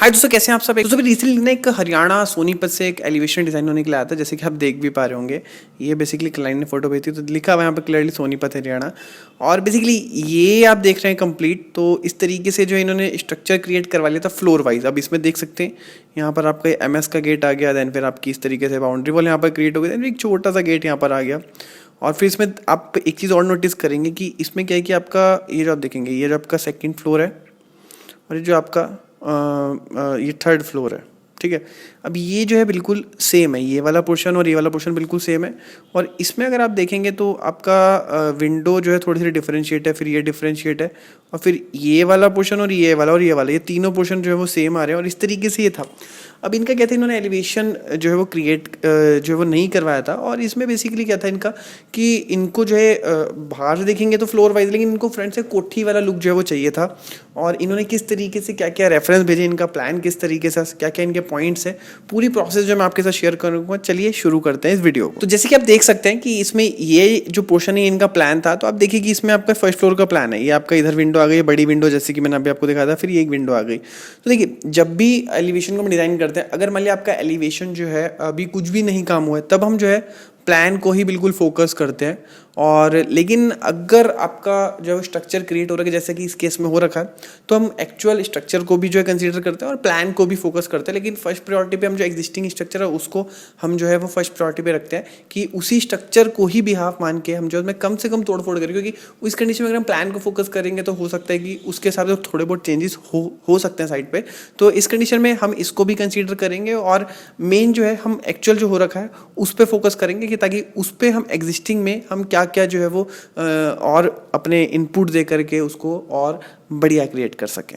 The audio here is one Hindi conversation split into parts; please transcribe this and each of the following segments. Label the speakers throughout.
Speaker 1: हाय दोस्तों, कैसे हैं आप सब। दोस्तों रिसेंटली ना एक हरियाणा सोनीपत से एक एलिवेशन डिजाइन होने के लिए आया था, जैसे कि आप देख भी पा रहे होंगे। ये बेसिकली क्लाइंट ने फोटो भेजी तो लिखा हुआ है यहाँ पे क्लियरली सोनीपत हरियाणा। और बेसिकली ये आप देख रहे हैं कंप्लीट, तो इस तरीके से जो इन्होंने स्ट्रक्चर क्रिएट करवा लिया था फ्लोर वाइज। अब इसमें देख सकते हैं यहाँ पर आपका MS का गेट आ गया, देन फिर आपकी इस तरीके से बाउंड्री वॉल यहाँ पर क्रिएट हो गई, देन एक छोटा सा गेट यहाँ पर आ गया। और फिर इसमें आप एक चीज़ और नोटिस करेंगे कि इसमें क्या है कि आपका ये जो आप देखेंगे, ये जो आपका सेकंड फ्लोर है और ये जो आपका ये थर्ड फ्लोर है, ठीक है। अब ये जो है बिल्कुल सेम है, ये वाला पोर्शन और ये वाला पोर्शन बिल्कुल सेम है। और इसमें अगर आप देखेंगे तो आपका विंडो जो है थोड़ी सी डिफरेंशिएट है, फिर ये डिफरेंशिएट है, और फिर ये वाला पोर्शन और ये वाला और ये वाला, ये तीनों पोर्शन जो है वो सेम आ रहे हैं। और इस तरीके से ये था। अब इनका क्या था, इन्होंने एलिवेशन जो है वो क्रिएट जो है वो नहीं करवाया था। और इसमें बेसिकली क्या था इनका कि इनको जो है बाहर से देखेंगे तो फ्लोर वाइज, लेकिन इनको फ्रंट से कोठी वाला लुक जो है वो चाहिए था। और इन्होंने किस तरीके से क्या क्या रेफरेंस भेजे, इनका प्लान किस तरीके से, क्या क्या इनके पॉइंट्स है, पूरी प्रोसेस जो मैं आपके साथ शेयर करूँगा। चलिए शुरू करते हैं इस वीडियो को। तो जैसे कि आप देख सकते हैं कि इसमें ये जो पोर्शन है इनका प्लान था। तो आप देखिए कि इसमें आपका फर्स्ट फ्लोर का प्लान है, ये आपका इधर विंडो आ गई, बड़ी विंडो जैसे कि मैंने अभी आपको दिखाया था, फिर ये एक विंडो आ गई। तो देखिए जब भी एलिवेशन को हम डिज़ाइन करते हैं, अगर मान लिया आपका एलिवेशन जो है अभी कुछ भी नहीं काम हुआ है, तब हम जो है प्लान को ही बिल्कुल फोकस करते हैं। और लेकिन अगर आपका जो स्ट्रक्चर क्रिएट हो रहा है जैसे कि इस केस में हो रखा है, तो हम एक्चुअल स्ट्रक्चर को भी जो है कंसीडर करते हैं और प्लान को भी फोकस करते हैं। लेकिन फर्स्ट प्रायोरिटी पे हम जो एग्जिस्टिंग स्ट्रक्चर है उसको हम जो है वो फर्स्ट प्रायोरिटी पे रखते हैं कि उसी स्ट्रक्चर को ही बिहाफ मान के हम जो है कम से कम तोड़ फोड़ करें। क्योंकि उस कंडीशन में अगर हम प्लान को फोकस करेंगे तो हो सकता है कि उसके हिसाब से थोड़े बहुत चेंजेस हो सकते हैं साइड पे। तो इस कंडीशन में हम इसको भी कंसीडर करेंगे और मेन जो है हम एक्चुअल जो हो रखा है उस पर फोकस करेंगे कि ताकि उस पर हम एग्जिस्टिंग में हम क्या क्या जो है वो और अपने इनपुट दे करके उसको और बढ़िया क्रिएट कर सकें।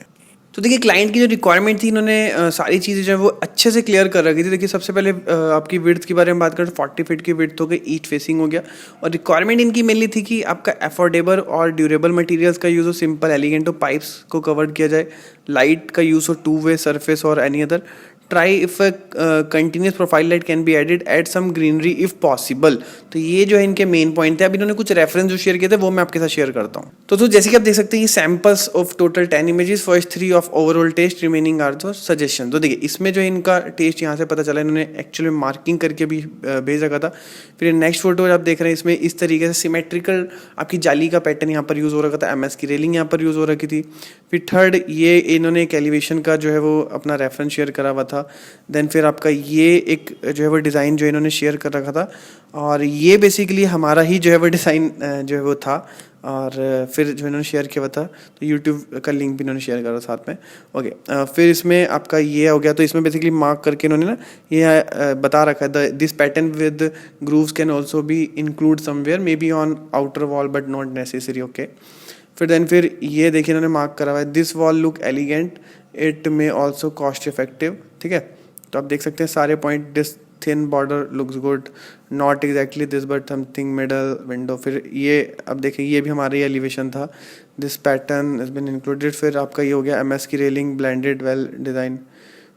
Speaker 1: तो देखिए क्लाइंट की जो रिक्वायरमेंट थी, इन्होंने सारी चीज़ें जो है वो अच्छे से क्लियर कर रखी थी। देखिए सबसे पहले आपकी विड्थ के बारे में बात करें तो 40 फीट की विड्थ हो गई, ईस्ट फेसिंग हो गया। और रिक्वायरमेंट इनकी मेनली थी कि आपका अफोर्डेबल और ड्यूरेबल मटेरियल्स का यूज़ हो, सिंपल एलिगेंट हो, पाइप्स को कवर किया जाए, लाइट का यूज़ हो, 2-वे सरफेस और any other, try if continuous profile light can be added, add some greenery if possible. तो ये जो है इनके मेन पॉइंट थे। अब इन्होंने कुछ रेफरेंस जो शेयर किए थे वो मैं आपके साथ शेयर करता हूँ। तो जैसे कि आप देख सकते हैं ये samples of total 10 images, first 3 of overall test, remaining are the suggestion. तो देखिए इसमें जो है इनका टेस्ट यहाँ से पता चला, इन्होंने एक्चुअली मार्किंग करके भी भेज रखा था। फिर नेक्स्ट फोटो आप देख रहे हैं, इसमें इस तरीके से सिमेट्रिकल आपकी जाली का पैटर्न यहाँ पर यूज़ हो रखा था, MS की रेलिंग यहाँ पर यूज़ हो रखी थी। फिर थर्ड ये इन्होंने एक एलिवेशन का जो है वो अपना रेफरेंस शेयर करा हुआ था। देन फिर आपका ये एक जो है वो डिज़ाइन जो इन्होंने शेयर कर रखा था, और ये बेसिकली हमारा ही जो है वो डिज़ाइन जो है वो था। और फिर जो इन्होंने शेयर किया हुआ था, तो यूट्यूब का लिंक भी इन्होंने शेयर करा साथ में। ओके, फिर इसमें आपका ये हो गया। तो इसमें बेसिकली मार्क करके इन्होंने ना ये बता रखा है, this pattern with grooves can also be include somewhere, may be on outer wall but not necessary. Okay, फिर ये देखिए इन्होंने मार्क करा हुआ है, this wall look elegant, it may also cost effective. ठीक है, तो आप देख सकते हैं सारे point, this thin border looks good, not exactly this but something middle window. फिर ये अब देखिए ये भी हमारा ही एलिवेशन था, this pattern has been included. फिर आपका ये हो गया MS की रेलिंग, ब्लेंडेड वेल डिज़ाइन,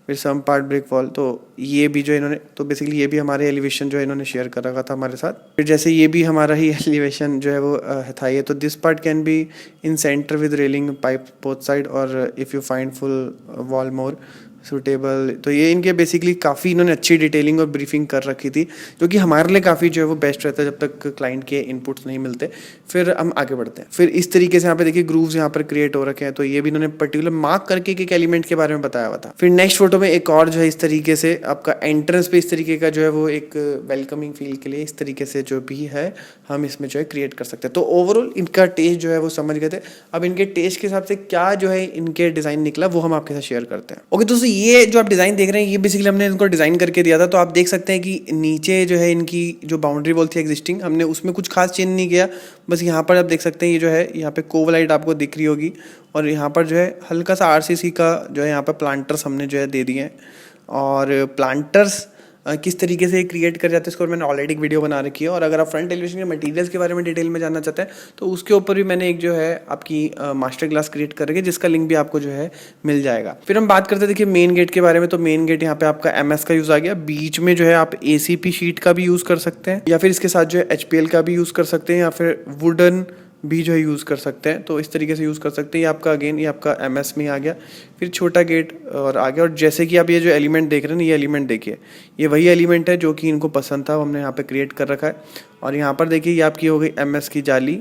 Speaker 1: फिर सम पार्ट ब्रिक वॉल। तो ये भी जो इन्होंने, तो बेसिकली ये भी हमारे एलिवेशन जो है इन्होंने शेयर कर रखा था हमारे साथ। फिर जैसे ये भी हमारा ही एलिवेशन जो है वो था ये, तो this part can be in center with railing pipe both side, और if you find full wall more suitable. तो ये इनके बेसिकली काफ़ी इन्होंने अच्छी डिटेलिंग और ब्रीफिंग कर रखी थी, जो कि हमारे लिए काफ़ी जो है वो बेस्ट रहता है जब तक क्लाइंट के इनपुट्स नहीं मिलते। फिर हम आगे बढ़ते हैं। फिर इस तरीके से यहाँ पे देखिए ग्रूव्स यहाँ पर क्रिएट हो रखे हैं, तो ये भी इन्होंने पर्टिकुलर मार्क करके एक एलिमेंट के बारे में बताया हुआ था। फिर नेक्स्ट फोटो में एक और जो है इस तरीके से आपका एंट्रेंस पे इस तरीके का जो है वो एक वेलकमिंग फील के लिए इस तरीके से जो भी है हम इसमें जो है क्रिएट कर सकते हैं। तो ओवरऑल इनका टेस्ट जो है वो समझ गए थे। अब इनके टेस्ट के हिसाब से क्या जो है इनके डिज़ाइन निकला वो हम आपके साथ शेयर करते हैं। ओके दोस्तों, ये जो आप डिज़ाइन देख रहे हैं ये बेसिकली हमने इनको डिज़ाइन करके दिया था। तो आप देख सकते हैं कि नीचे जो है इनकी जो बाउंड्री वॉल थी एग्जिस्टिंग, हमने उसमें कुछ खास चेंज नहीं किया। बस यहाँ पर आप देख सकते हैं ये जो है यहाँ पे कोव लाइट आपको दिख रही होगी, और यहाँ पर जो है हल्का सा RCC का जो है यहाँ पर प्लांटर्स हमने जो है दे दिए हैं। और प्लांटर्स किस तरीके से क्रिएट कर जाते हैं इसको मैंने ऑलरेडी एक वीडियो बना रखी है। और अगर आप फ्रंट एलिवेशन के मटेरियल्स के बारे में डिटेल में जानना चाहते हैं तो उसके ऊपर भी मैंने एक जो है आपकी मास्टर क्लास क्रिएट कर रखी है, जिसका लिंक भी आपको जो है मिल जाएगा। फिर हम बात करते हैं देखिए मेन गेट के बारे में। तो मेन गेट यहाँ पे आपका MS का यूज़ आ गया, बीच में जो है आप ACP शीट का भी यूज़ कर सकते हैं, या फिर इसके साथ जो है HPL का भी यूज़ कर सकते हैं, या फिर वुडन भी जो है यूज़ कर सकते हैं। तो इस तरीके से यूज़ कर सकते हैं। ये आपका अगेन ये आपका MS में आ गया, फिर छोटा गेट और आ गया। और जैसे कि आप ये जो एलिमेंट देख रहे हैं ना, ये एलिमेंट देखिए, ये वही एलिमेंट है जो कि इनको पसंद था, वो हमने यहाँ पे क्रिएट कर रखा है। और यहाँ पर देखिए ये आपकी हो गई MS की जाली,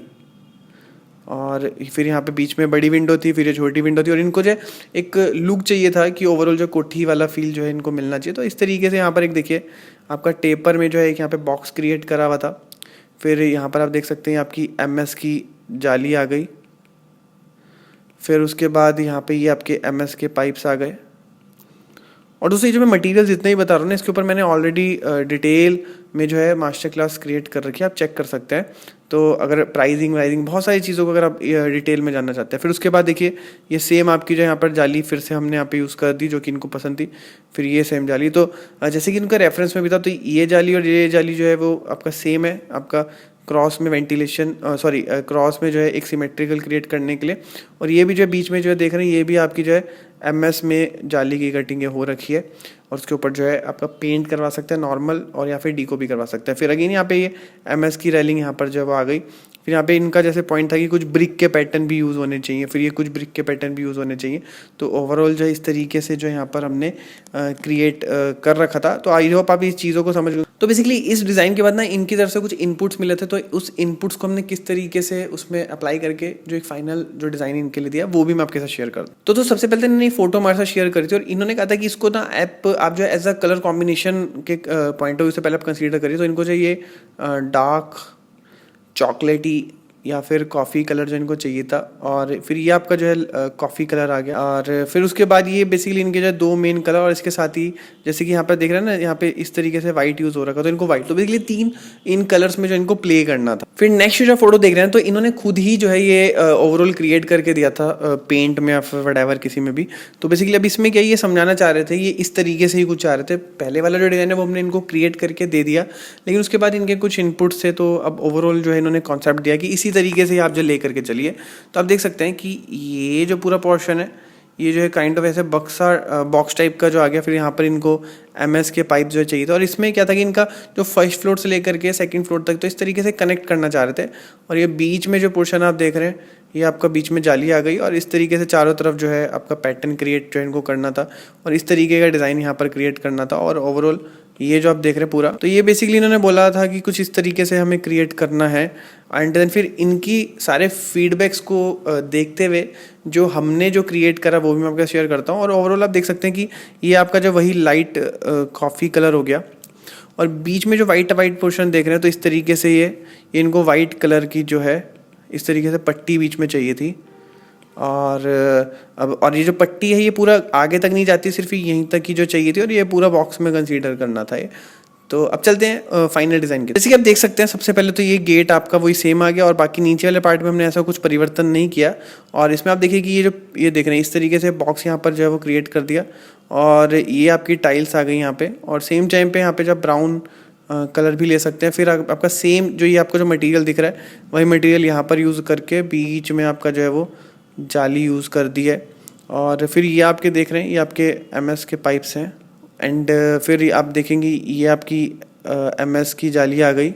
Speaker 1: और फिर यहाँ पे बीच में बड़ी विंडो थी, फिर ये छोटी विंडो थी। और इनको जो है एक लुक चाहिए था कि ओवरऑल जो कोठी वाला फील जो है इनको मिलना चाहिए। तो इस तरीके से यहाँ पर एक देखिए आपका टेपर में जो है एक यहाँ पे बॉक्स क्रिएट करा हुआ था। फिर यहाँ पर आप देख सकते हैं आपकी MS की जाली आ गई। फिर उसके बाद यहाँ पे ये आपके MS के पाइप्स आ गए। और दोस्तों ये जो मैं मटेरियल जितने ही बता रहा हूँ ना, इसके ऊपर मैंने ऑलरेडी डिटेल में जो है मास्टर क्लास क्रिएट कर रखी है, आप चेक कर सकते हैं। तो अगर प्राइसिंग वाइजिंग बहुत सारी चीज़ों को अगर आप डिटेल में जानना चाहते हैं। फिर उसके बाद देखिए ये सेम आपकी जो यहाँ पर जाली फिर से हमने यहाँ पे यूज़ कर दी जो कि इनको पसंद थी। फिर ये सेम जाली, तो जैसे कि इनका रेफरेंस में भी था, तो ये जाली और ये जाली जो है वो आपका सेम है, आपका क्रॉस में वेंटिलेशन क्रॉस में जो है एक सिमेट्रिकल क्रिएट करने के लिए। और ये भी जो है बीच में जो है देख रहे हैं, ये भी आपकी जो है MS में जाली की कटिंग हो रखी है। और उसके ऊपर जो है आपका पेंट करवा सकते हैं नॉर्मल, और या फिर डीको भी करवा सकते हैं। फिर अगेन यहाँ पे ये MS की रेलिंग यहाँ पर जो है वो आ गई। फिर यहाँ पे इनका जैसे पॉइंट था कि कुछ ब्रिक के पैटर्न भी यूज़ होने चाहिए, फिर ये कुछ ब्रिक के पैटर्न भी यूज़ होने चाहिए। तो ओवरऑल जो है इस तरीके से जो यहाँ पर हमने क्रिएट कर रखा था। तो आई होप आप इस चीज़ों को समझ गए। तो बेसिकली इस डिज़ाइन के बाद ना इनकी तरफ से कुछ इनपुट्स मिले थे, तो उस इनपुट्स को हमने किस तरीके से उसमें अप्लाई करके जो एक फाइनल जो डिज़ाइन इनके लिए दिया वो भी मैं आपके साथ शेयर कर दूँ। तो सबसे पहले इन्होंने फोटो हमारे साथ शेयर करी थी, और इन्होंने कहा था कि इसको ना ऐप आप जो है एज अ कलर कॉम्बिनेशन के पॉइंट ऑफ व्यू से पहले आप कंसीडर करिए। तो इनको जो ये डार्क चॉकलेटी या फिर कॉफ़ी कलर जो इनको चाहिए था, और फिर ये आपका जो है कॉफ़ी कलर आ गया। और फिर उसके बाद ये बेसिकली इनके जो है दो मेन कलर, और इसके साथ ही जैसे कि यहाँ पर देख रहे हैं ना, यहाँ पे इस तरीके से वाइट यूज़ हो रखा, तो इनको वाइट, तो बेसिकली 3 इन कलर्स में जो इनको प्ले करना था। फिर नेक्स्ट जो फोटो देख रहे हैं, तो इन्होंने खुद ही जो है ये ओवरऑल क्रिएट करके दिया था पेंट में या फिर वटएवर किसी में भी। तो बेसिकली अब इसमें क्या ये समझाना चाह रहे थे, ये इस तरीके से ही कुछ चाह रहे थे। पहले वाला जो डिज़ाइन है वो हमने इनको क्रिएट करके दे दिया, लेकिन उसके बाद इनके कुछ इनपुट्स थे, तो अब ओवरऑल जो है इन्होंने कॉन्सेप्ट दिया कि इसी तरीके से आप जो करके चलिए। तो आप देख सकते हैं कि ये जो पूरा पोर्शन है ये जो है काइंड ऑफ ऐसे बॉक्स टाइप का जो आ गया। फिर यहाँ पर इनको MS के पाइप जो चाहिए था, और इसमें क्या था कि इनका जो फर्स्ट फ्लोर से लेकर के सेकंड फ्लोर तक तो इस तरीके से कनेक्ट करना चाह रहे थे। और ये बीच में जो पोर्शन आप देख रहे हैं, ये आपका बीच में जाली आ गई, और इस तरीके से चारों तरफ जो है आपका पैटर्न क्रिएट जो इनको करना था, और इस तरीके का डिज़ाइन यहाँ पर क्रिएट करना था। और ओवरऑल ये जो आप देख रहे हैं पूरा, तो ये बेसिकली इन्होंने बोला था कि कुछ इस तरीके से हमें क्रिएट करना है। एंड देन फिर इनकी सारे फीडबैक्स को देखते हुए जो हमने जो क्रिएट करा वो भी मैं आपके साथ शेयर करता हूँ। और ओवरऑल आप देख सकते हैं कि ये आपका जो वही लाइट कॉफ़ी कलर हो गया, और बीच में जो वाइट पोर्शन देख रहे हैं, तो इस तरीके से ये इनको वाइट कलर की जो है इस तरीके से पट्टी बीच में चाहिए थी। और ये जो पट्टी है ये पूरा आगे तक नहीं जाती, सिर्फ यहीं तक की जो चाहिए थी, और ये पूरा बॉक्स में कंसीडर करना था ये। तो अब चलते हैं फाइनल डिज़ाइन के। जैसे कि आप देख सकते हैं सबसे पहले तो ये गेट आपका वही सेम आ गया, और बाकी नीचे वाले पार्ट में हमने ऐसा कुछ परिवर्तन नहीं किया। और इसमें आप देखिए कि ये देख रहे हैं इस तरीके से बॉक्स यहाँ पर जो है वो क्रिएट कर दिया, और ये आपकी टाइल्स आ गई यहाँ पे। और सेम टाइम पे यहाँ पे जब ब्राउन कलर भी ले सकते हैं। फिर आपका सेम जो ये आपका जो मटेरियल दिख रहा है वही मटेरियल यहाँ पर यूज़ करके बीच में आपका जो है वो जाली यूज़ कर दी है। और फिर ये आपके देख रहे हैं ये आपके MS के पाइप्स हैं। एंड फिर आप देखेंगे ये आपकी MS की जाली आ गई,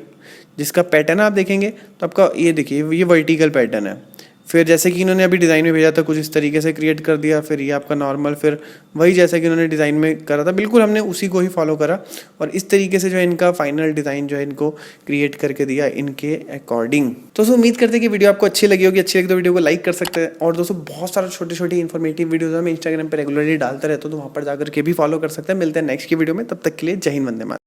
Speaker 1: जिसका पैटर्न आप देखेंगे तो आपका ये देखिए ये वर्टिकल पैटर्न है। फिर जैसे कि इन्होंने अभी डिज़ाइन में भेजा था कुछ इस तरीके से क्रिएट कर दिया। फिर ये आपका नॉर्मल, फिर वही जैसा कि इन्होंने डिज़ाइन में करा था बिल्कुल हमने उसी को ही फॉलो करा, और इस तरीके से जो है इनका फाइनल डिज़ाइन जो है इनको क्रिएट करके दिया इनके अकॉर्डिंग। तो उम्मीद करते हैं कि वीडियो आपको अच्छी लगी होगी। अच्छी लगी तो वीडियो को लाइक कर सकते हैं। और दोस्तों बहुत सारे छोटे छोटे इन्फॉर्मेटिव वीडियोज़ मैं इंस्टाग्राम पर रेगुलरली डालता रहता हूँ, तो वहाँ पर जाकर के भी फॉलो कर सकते हैं। मिलते हैं नेक्स्ट की वीडियो में, तब तक के लिए जय हिंद, वंदे मातरम।